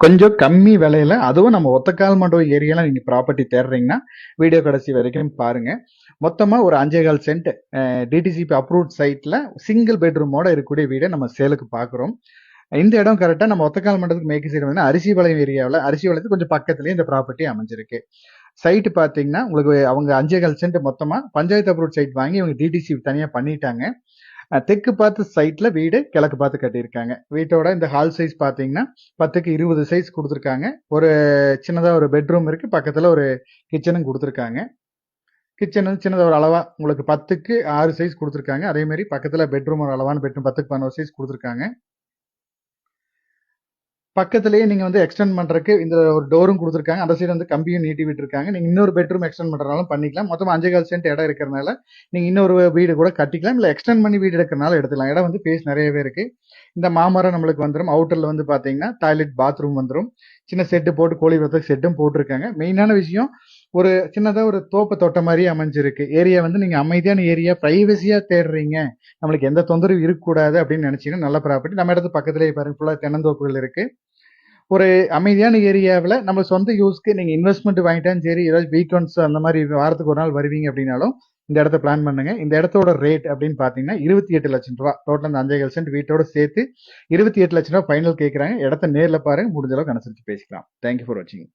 கொஞ்சம் கம்மி விலையில, அதுவும் நம்ம ஒத்தக்கால் மண்டபம் ஏரியால நீங்க ப்ராப்பர்ட்டி தேடுறீங்கன்னா வீடியோ கடைசி வரைக்கும் பாருங்க. மொத்தமா ஒரு 5.25 சென்ட் டிடிசிபி அப்ரூவ்ட் சைட்ல சிங்கிள் பெட்ரூமோட இருக்கக்கூடிய வீடை நம்ம சேலுக்கு பாக்குறோம். இந்த இடம் கரெக்டா நம்ம ஒத்தக்கால் மண்டபத்துக்கு மேற்கு சைடு வந்து அரிசிபாளையம் ஏரியாவில், அரிசிபாளையத்துக்கு கொஞ்சம் பக்கத்துலயே இந்த ப்ராப்பர்ட்டி அமைஞ்சிருக்கு. சைட் பாத்தீங்கன்னா உங்களுக்கு அவங்க 5.25 சென்ட் மொத்தமா பஞ்சாயத்து அப்ரூவ்ட் சைட் வாங்கி இவங்க டிடிசி தனியா பண்ணிட்டாங்க. தெற்கு பார்த்து சைட்ல வீடு கிழக்கு பார்த்து கட்டியிருக்காங்க. வீட்டோட இந்த ஹால் சைஸ் பாத்தீங்கன்னா 10க்கு 20 சைஸ் கொடுத்துருக்காங்க. ஒரு சின்னதா ஒரு பெட்ரூம் இருக்கு, பக்கத்துல ஒரு கிச்சனும் கொடுத்துருக்காங்க. கிச்சன் வந்து சின்னதா ஒரு அளவா உங்களுக்கு 10க்கு 6 சைஸ் கொடுத்துருக்காங்க. அதே மாதிரி பக்கத்துல பெட்ரூம் ஒரு அளவான பெட்ரூம் 10க்கு 11 சைஸ் கொடுத்துருக்காங்க. பக்கத்திலேயே நீங்க வந்து எக்ஸ்டெண்ட் பண்றதுக்கு இந்த ஒரு டோரும் கொடுத்துருக்காங்க. அந்த சைடு வந்து கம்பியும் நீட்டி விட்டுருக்காங்க. நீங்க இன்னொரு பெட்ரூம் எக்ஸ்டெண்ட் பண்றதுனாலும் பண்ணிக்கலாம். மொத்தம் 5.25 சென்ட் இடம் இருக்கிறனால நீங்க இன்னொரு வீடு கூட கட்டிக்கலாம், இல்ல எக்ஸ்டெண்ட் பண்ணி வீடு எடுக்கிறனால எடுத்துக்கலாம். இடம் வந்து பேஸ் நிறையவே இருக்கு. இந்த மாமரம் நம்மளுக்கு வந்துடும். அவுட்டர்ல வந்து பாத்தீங்கன்னா டாய்லெட் பாத்ரூம் வந்துடும். சின்ன செட்டு போட்டு கோழி வளர்த்து செட்டும் போட்டிருக்காங்க. மெயினான விஷயம் ஒரு சின்னதா ஒரு தோப்பு தொட்ட மாதிரி அமைஞ்சிருக்கு. ஏரியா வந்து நீங்க அமைதியான ஏரியா, பிரைவசியா தேடுறீங்க, நம்மளுக்கு எந்த தொந்தரவு இருக்கக்கூடாது அப்படின்னு நினைச்சீங்கன்னா நல்ல ப்ராப்பர்ட்டி. நம்ம இடத்து பக்கத்திலேயே பாருங்க, ஃபுல்லா தென்னந்தோப்புகள் இருக்கு. ஒரு அமைதியான ஏரியாவில் நம்ம சொந்த யூஸ்க்கு நீங்க இன்வெஸ்ட்மெண்ட் வாங்கிட்டாலும் சரி, ஏதாவது வீக்கெண்ட்ஸ் அந்த மாதிரி வாரத்துக்கு ஒரு நாள் வருவீங்க அப்படின்னாலும் இந்த இடத்த பிளான் பண்ணுங்க. இந்த இடத்தோட ரேட் அப்படின்னு பாத்தீங்கன்னா 28 லட்சம் ரூபாய். டோட்டல் அந்த 5.25 சென்ட் வீட்டோட சேர்த்து 28 லட்சம் ரூபாய் ஃபைனல் கேட்கறாங்க. இடத்த நேர்ல பாருங்க, முடிஞ்ச அளவுக்கு அனுசரிச்சு பேசிக்கலாம். தேங்க்யூ ஃபார் வாட்சிங்.